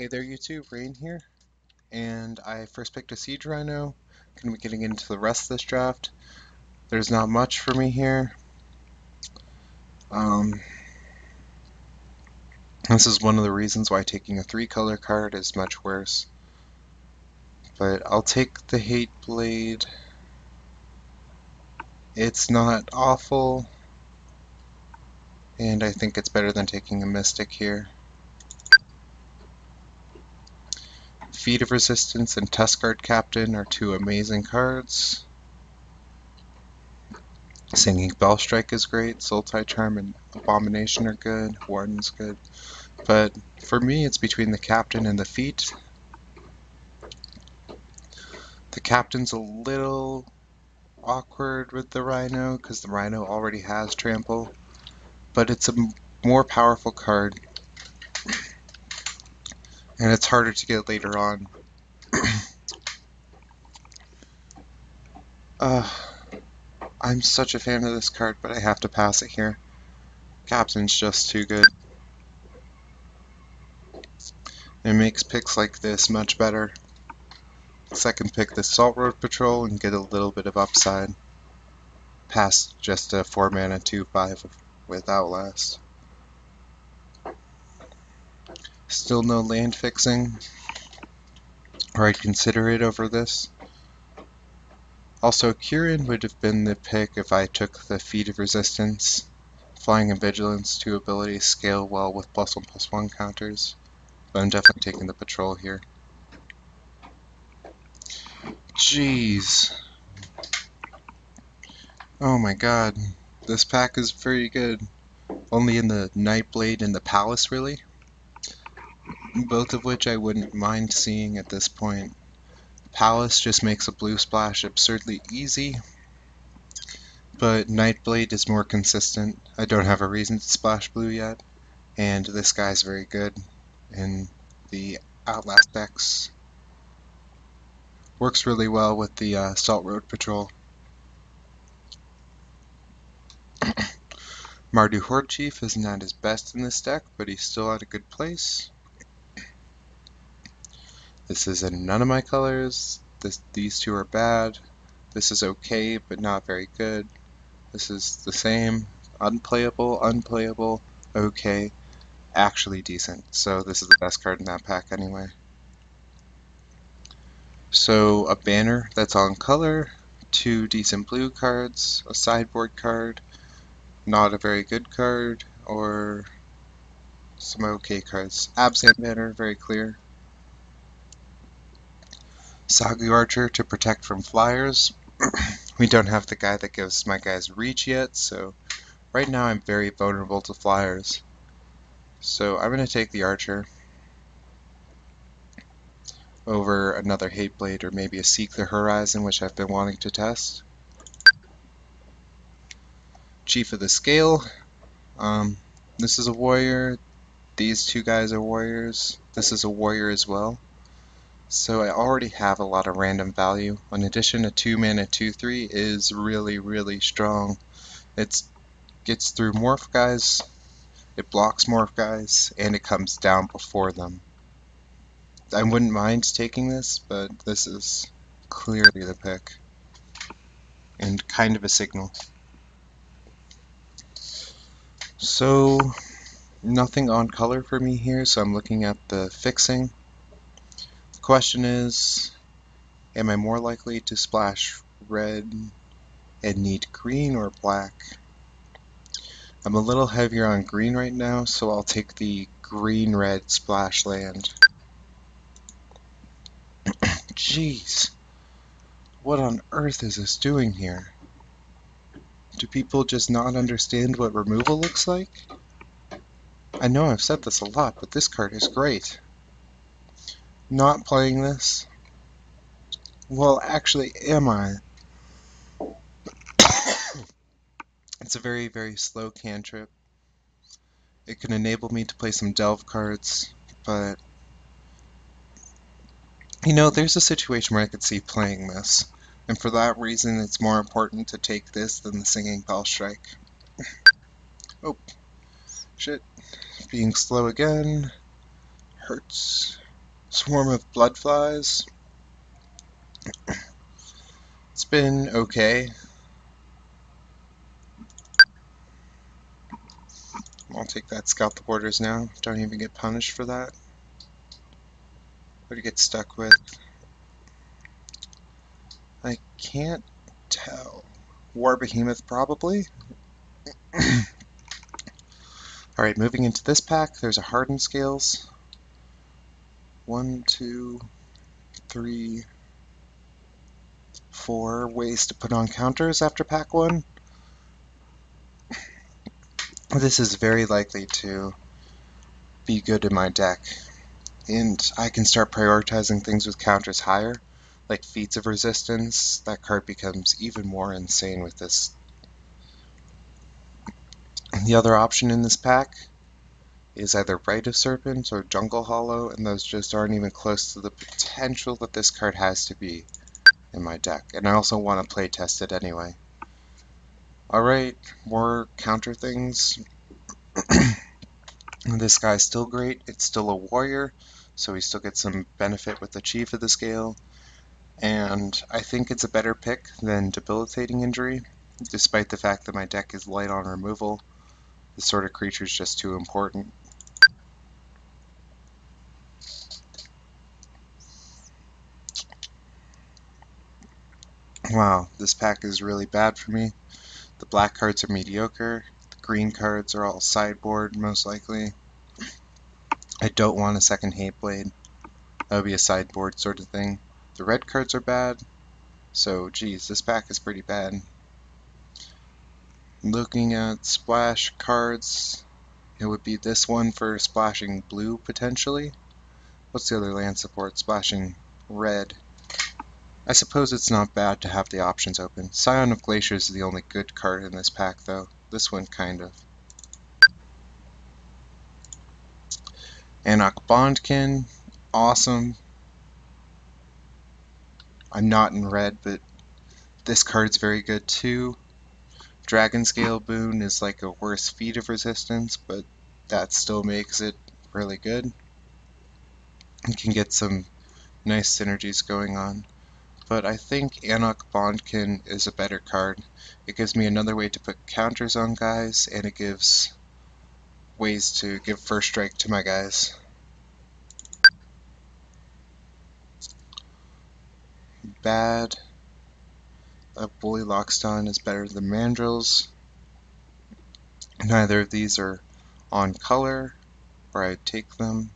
Hey there YouTube, Rain here, and I first picked a Siege Rhino. Gonna be getting into the rest of this draft. There's not much for me here. This is one of the reasons why taking a 3-color card is much worse. But I'll take the Hate Blade. It's not awful, and I think it's better than taking a Mystic here. Feat of Resistance and Tuskguard Captain are two amazing cards. Singing Bellstrike is great, Sultai Charm and Abomination are good, Warden's good. But for me, it's between the Captain and the Feat. The Captain's a little awkward with the Rhino, because the Rhino already has Trample, but it's a more powerful card, and it's harder to get later on. I'm such a fan of this card, but I have to pass it here. Captain's just too good. It makes picks like this much better. Second pick the Salt Road Patrol and get a little bit of upside. Past just a 4-mana 2/5 with Outlast. Still no land fixing, or I'd consider it over this. Also, Kieran would have been the pick if I took the Feat of Resistance. Flying and Vigilance, 2 abilities, scale well with +1/+1 counters, but I'm definitely taking the Patrol here. Jeez. Oh my god. This pack is very good. Only in the Nightblade and the Palace, really. Both of which I wouldn't mind seeing at this point. Palace just makes a blue splash absurdly easy, but Nightblade is more consistent. I don't have a reason to splash blue yet, and this guy's very good in the Outlast decks. Works really well with the Salt Road Patrol. Mardu Horde Chief isn't at his best in this deck, but he's still at a good place. This is in none of my colors. These two are bad. This is okay, but not very good. This is the same. Unplayable, unplayable, okay, actually decent. So this is the best card in that pack anyway. So a banner that's on color, 2 decent blue cards, a sideboard card, not a very good card, or some okay cards. Abzan banner, very clear. Sagu Archer to protect from flyers. We don't have the guy that gives my guys reach yet, so right now I'm very vulnerable to flyers. So I'm going to take the Archer over another Hate Blade or maybe a Seek the Horizon, which I've been wanting to test. Chief of the Scale. This is a warrior. These two guys are warriors. This is a warrior as well. So I already have a lot of random value. In addition, a 2-mana 2/3 is really, really strong. It gets through morph guys, it blocks morph guys, and it comes down before them. I wouldn't mind taking this, but this is clearly the pick. And kind of a signal. So, nothing on color for me here, so I'm looking at the fixing. The question is, am I more likely to splash red and need green or black? I'm a little heavier on green right now, so I'll take the green-red splash land. Jeez, what on earth is this doing here? Do people just not understand what removal looks like? I know I've said this a lot, but this card is great. Not playing this? Well, actually, am I? It's a very, very slow cantrip. It can enable me to play some delve cards, but you know, there's a situation where I could see playing this, and for that reason it's more important to take this than the Singing Bellstrike. Oh, shit. Being slow again hurts. Swarm of Bloodflies. It's been okay. I'll take that. Scout the borders now. Don't even get punished for that. What do you get stuck with? I can't tell. War Behemoth, probably. Alright, moving into this pack, there's a Hardened Scales. 1, 2, 3, 4 ways to put on counters after pack 1. This is very likely to be good in my deck. And I can start prioritizing things with counters higher, like Feats of Resistance. That card becomes even more insane with this. The other option in this pack is either Rite of Serpent or Jungle Hollow, and those just aren't even close to the potential that this card has to be in my deck. And I also want to play test it anyway. Alright, more counter things. This guy's still great. It's still a warrior, so he still gets some benefit with the Chief of the Scale. And I think it's a better pick than Debilitating Injury, despite the fact that my deck is light on removal. This sort of creature is just too important. Wow, this pack is really bad for me. The black cards are mediocre. The green cards are all sideboard, most likely. I don't want a second Hateblade. That would be a sideboard sort of thing. The red cards are bad. So, geez, this pack is pretty bad. Looking at splash cards, it would be this one for splashing blue, potentially. What's the other land support? Splashing red. I suppose it's not bad to have the options open. Scion of Glaciers is the only good card in this pack, though. This one, kind of. Anok Bondkin, awesome. I'm not in red, but this card's very good too. Dragon Scale Boon is like a worse Feat of Resistance, but that still makes it really good. You can get some nice synergies going on. But I think Anok Bondkin is a better card. It gives me another way to put counters on guys, and it gives ways to give first strike to my guys. Bad. A Bully Lockstone is better than Mandrills. Neither of these are on color, or I'd take them.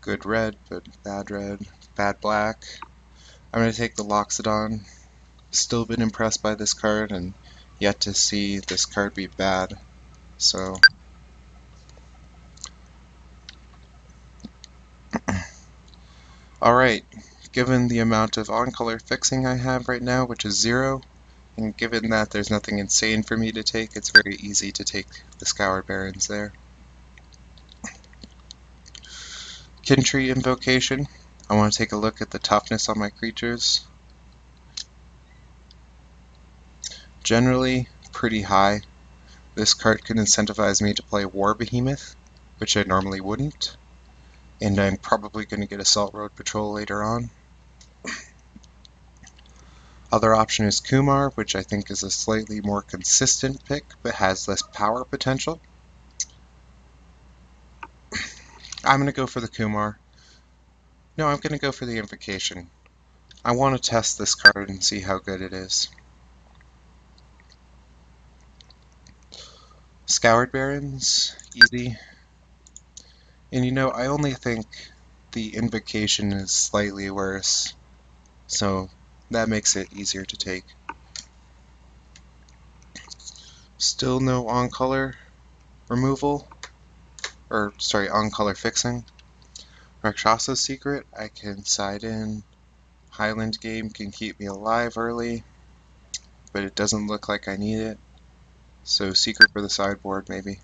Good red, but bad black. I'm going to take the Loxodon. Still been impressed by this card, and yet to see this card be bad. So, alright, given the amount of on-color fixing I have right now, which is 0, and given that there's nothing insane for me to take, it's very easy to take the Scoured Barrens there. Kintree Invocation. I want to take a look at the toughness on my creatures. Generally, pretty high. This card can incentivize me to play War Behemoth, which I normally wouldn't. And I'm probably going to get Assault Road Patrol later on. Other option is Kumar, which I think is a slightly more consistent pick, but has less power potential. I'm going to go for the Kumar. No, I'm going to go for the Invocation. I want to test this card and see how good it is. Scoured Barrens, easy. And you know, I only think the Invocation is slightly worse, so that makes it easier to take. Still no on-color removal, or sorry, on-color fixing. Rakshasa's Secret, I can side in. Highland Game can keep me alive early, but it doesn't look like I need it. So Secret for the sideboard, maybe.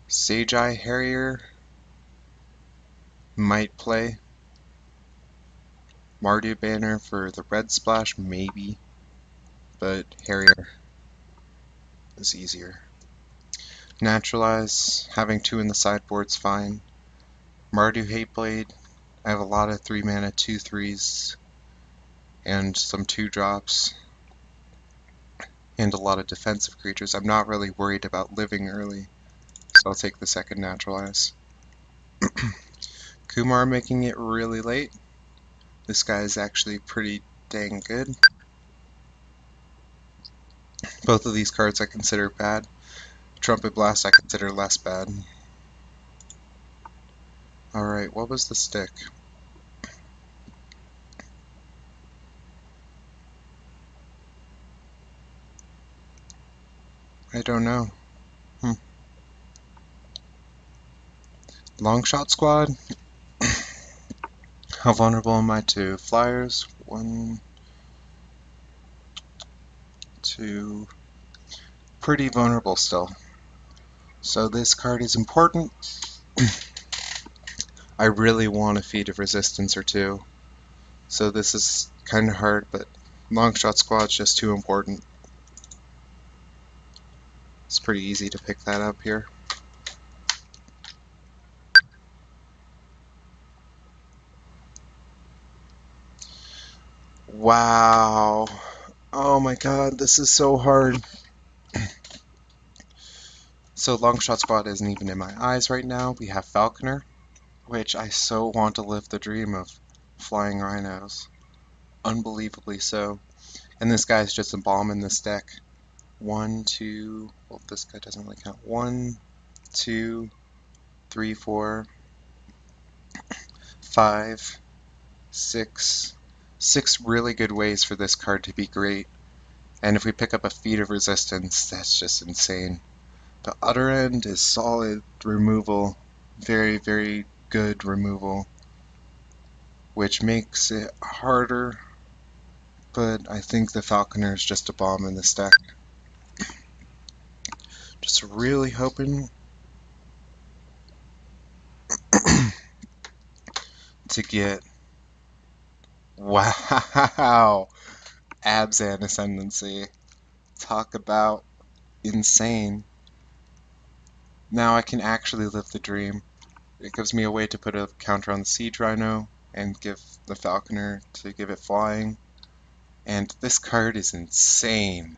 Sage Eye Harrier might play. Mardu Banner for the red splash, maybe. But Harrier is easier. Naturalize, having 2 in the sideboard's fine. Mardu Hateblade, I have a lot of 3 mana 2/3s and some 2 drops and a lot of defensive creatures. I'm not really worried about living early, so I'll take the second Naturalize. Kumar making it really late. This guy is actually pretty dang good. Both of these cards I consider bad. Trumpet Blast I consider less bad. Alright, what was the stick? I don't know. Long Shot Squad? How vulnerable am I to flyers? 1, 2... Pretty vulnerable still. So this card is important. I really want a Feat of Resistance or 2. So this is kind of hard, but Long Shot Squad's just too important. It's pretty easy to pick that up here. Wow. Oh my god, this is so hard. So Long Shot Squad isn't even in my eyes right now. We have Falconer, which I so want to live the dream of flying Rhinos. Unbelievably so. And this guy's just a bomb in this deck. 1, 2, well this guy doesn't really count. 1, 2, 3, 4, 5, 6. 6 really good ways for this card to be great. And if we pick up a Feat of Resistance, that's just insane. The other end is solid removal, very, very good removal, which makes it harder, but I think the Falconer is just a bomb in this deck. Just really hoping to get, wow, Abzan Ascendancy. Talk about insane. Now I can actually live the dream. It gives me a way to put a counter on the Siege Rhino and give the Falconer to give it flying. And this card is insane.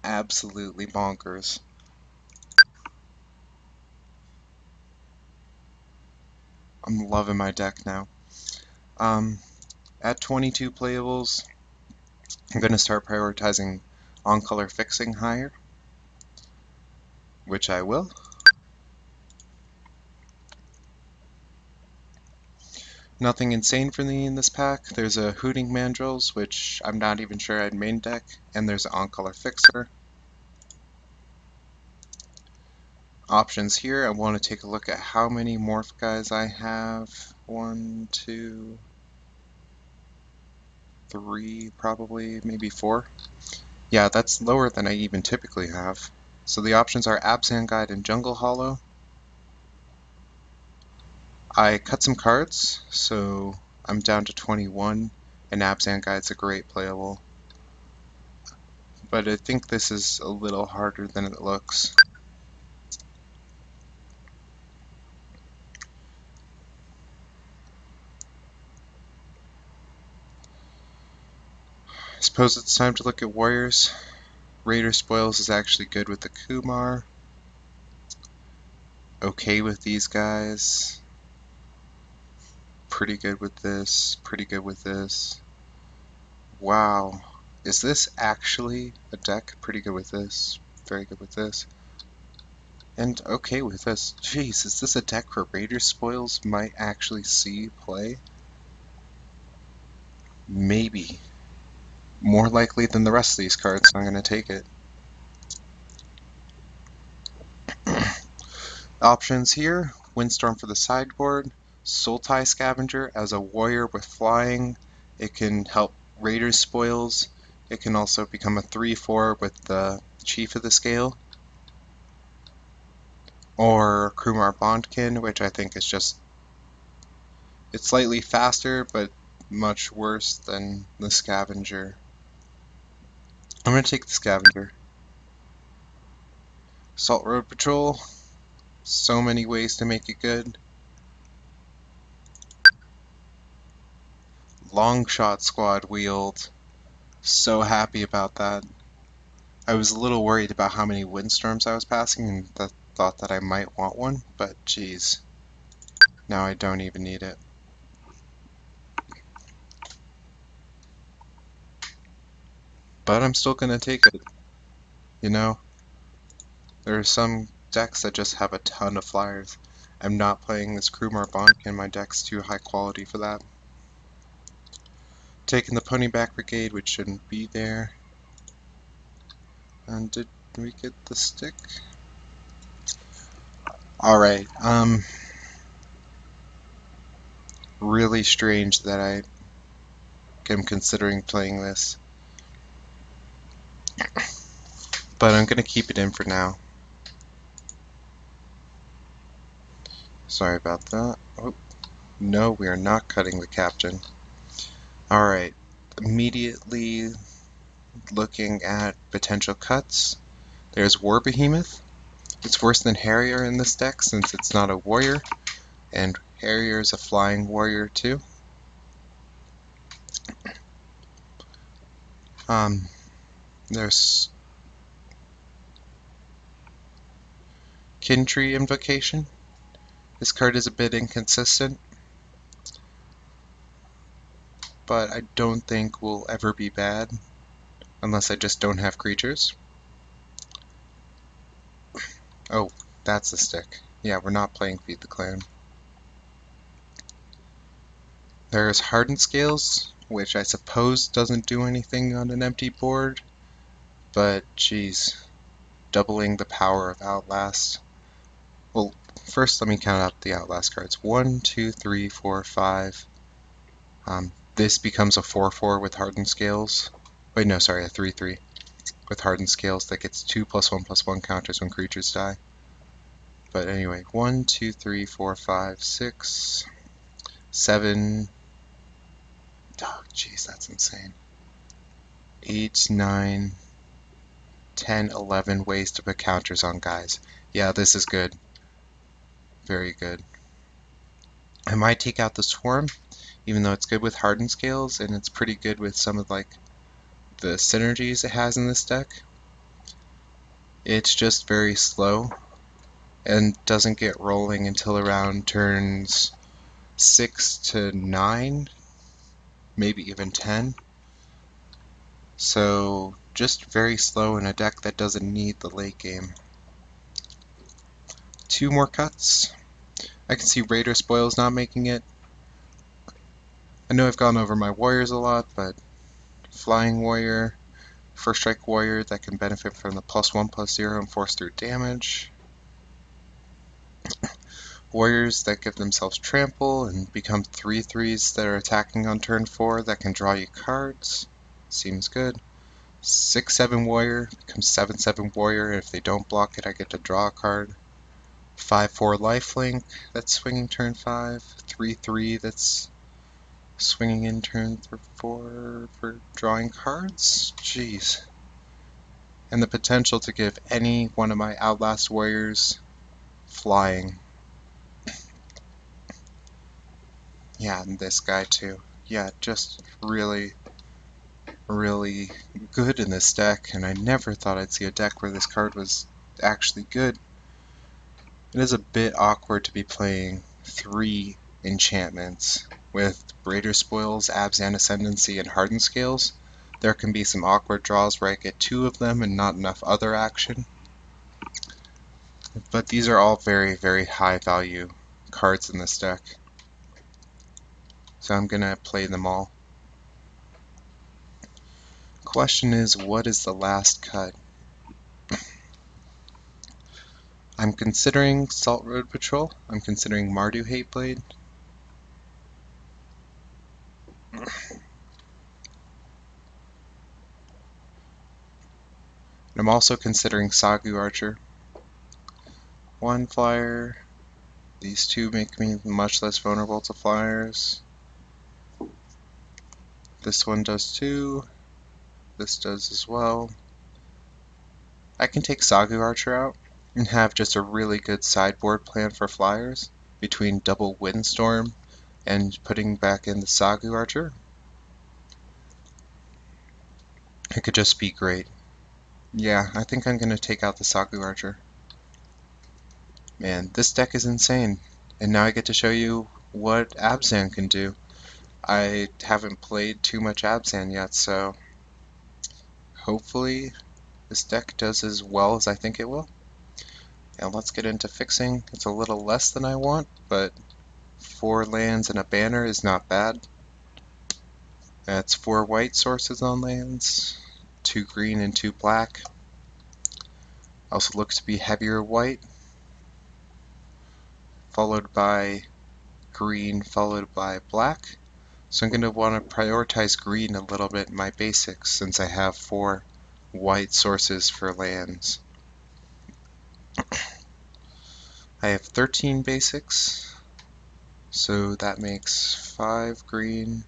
Absolutely bonkers. I'm loving my deck now. At 22 playables, I'm going to start prioritizing on-color fixing higher, which I will. Nothing insane for me in this pack. There's a Hooting Mandrills, which I'm not even sure I'd main deck, and there's an on-color fixer. Options here, I want to take a look at how many morph guys I have. 1, 2, 3, probably, maybe 4. Yeah, that's lower than I even typically have. So the options are Abzan Guide and Jungle Hollow. I cut some cards, so I'm down to 21, and Abzan Guide's a great playable. But I think this is a little harder than it looks. I suppose it's time to look at Warriors. Raider Spoils is actually good with the Kumar. Okay with these guys. Pretty good with this. Pretty good with this. Wow. Is this actually a deck? Pretty good with this. Very good with this. And okay with this. Jeez, is this a deck where Raider Spoils might actually see play? Maybe. More likely than the rest of these cards, so I'm going to take it. Options here, Windstorm for the sideboard, Sultai Scavenger as a warrior with flying. It can help Raider Spoils. It can also become a 3/4 with the Chief of the Scale. Or Krumar Bondkin, which I think is just, it's slightly faster, but much worse than the Scavenger. I'm going to take the Scavenger. Salt Road Patrol. So many ways to make it good. Long Shot Squad wheeled. So happy about that. I was a little worried about how many windstorms I was passing and thought that I might want one, but geez, now I don't even need it. But I'm still gonna take it. You know, there are some decks that just have a ton of flyers. I'm not playing this Krumar Bonkin, my deck's too high quality for that. Taking the Ponyback Brigade, which shouldn't be there. And did we get the stick? Alright, really strange that I am considering playing this. But I'm gonna keep it in for now. Sorry about that. Oh, no, we are not cutting the captain. Alright, immediately looking at potential cuts. There's War Behemoth. It's worse than Harrier in this deck since it's not a warrior, and Harrier is a flying warrior too. There's Kintree Invocation. This card is a bit inconsistent, but I don't think will ever be bad unless I just don't have creatures. Oh, that's a stick. Yeah, we're not playing Feed the Clan. There's Hardened Scales, which I suppose doesn't do anything on an empty board, but geez, doubling the power of Outlast. Well, first let me count out the Outlast cards. 1, 2, 3, 4, 5. This becomes a 4/4 with Hardened Scales. Wait, no, sorry, a 3/3 with Hardened Scales that gets 2+1/+1 counters when creatures die. But anyway, 1, 2, 3, 4, 5, 6, 7. Oh, jeez, that's insane. 8, 9, 10, 11 ways to put counters on guys. Yeah, this is good. Very good. I might take out the Swarm, even though it's good with Hardened Scales, and it's pretty good with some of like the synergies it has in this deck. It's just very slow and doesn't get rolling until around turns 6 to 9, maybe even 10. So just very slow in a deck that doesn't need the late game. 2 more cuts. I can see Raider Spoils not making it. I know I've gone over my warriors a lot, but Flying Warrior, First Strike Warrior that can benefit from the +1/+0 and force through damage. Warriors that give themselves trample and become 3/3s that are attacking on turn 4 that can draw you cards. Seems good. 6/7 warrior becomes 7/7 warrior. If they don't block it, I get to draw a card. 5/4 lifelink that's swinging turn 5. 3/3 that's swinging in turn 4 for drawing cards. Jeez. And the potential to give any one of my Outlast warriors flying. Yeah, and this guy too. Yeah, just really good in this deck, and I never thought I'd see a deck where this card was actually good. It is a bit awkward to be playing 3 enchantments with Raider Spoils, Abzan Ascendancy, and Hardened Scales. There can be some awkward draws where I get 2 of them and not enough other action. But these are all very high value cards in this deck. So I'm gonna play them all. Question is, what is the last cut? I'm considering Salt Road Patrol. I'm considering Mardu Hateblade. And I'm also considering Sagu Archer. 1 flyer. These 2 make me much less vulnerable to flyers. This one does too. This does as well. I can take Sagu Archer out. and have just a really good sideboard plan for flyers between double Windstorm and putting back in the Sagu Archer. It could just be great. Yeah, I think I'm going to take out the Sagu Archer. Man, this deck is insane. And now I get to show you what Abzan can do. I haven't played too much Abzan yet, so hopefully this deck does as well as I think it will. And let's get into fixing. It's a little less than I want, but 4 lands and a banner is not bad. That's 4 white sources on lands, 2 green and 2 black. Also looks to be heavier white, followed by green, followed by black. So I'm going to want to prioritize green a little bit in my basics since I have 4 white sources for lands. I have 13 basics, so that makes 5 green,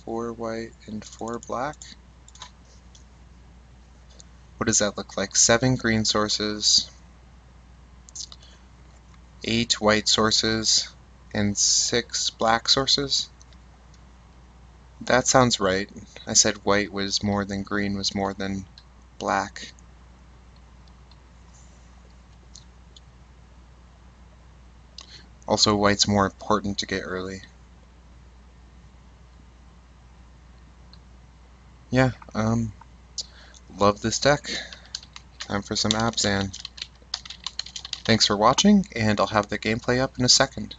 4 white, and 4 black. What does that look like? 7 green sources, 8 white sources, and 6 black sources? That sounds right. I said white was more than green was more than black. Also, white's more important to get early. Yeah, love this deck. Time for some Abzan. Thanks for watching, and I'll have the gameplay up in a second.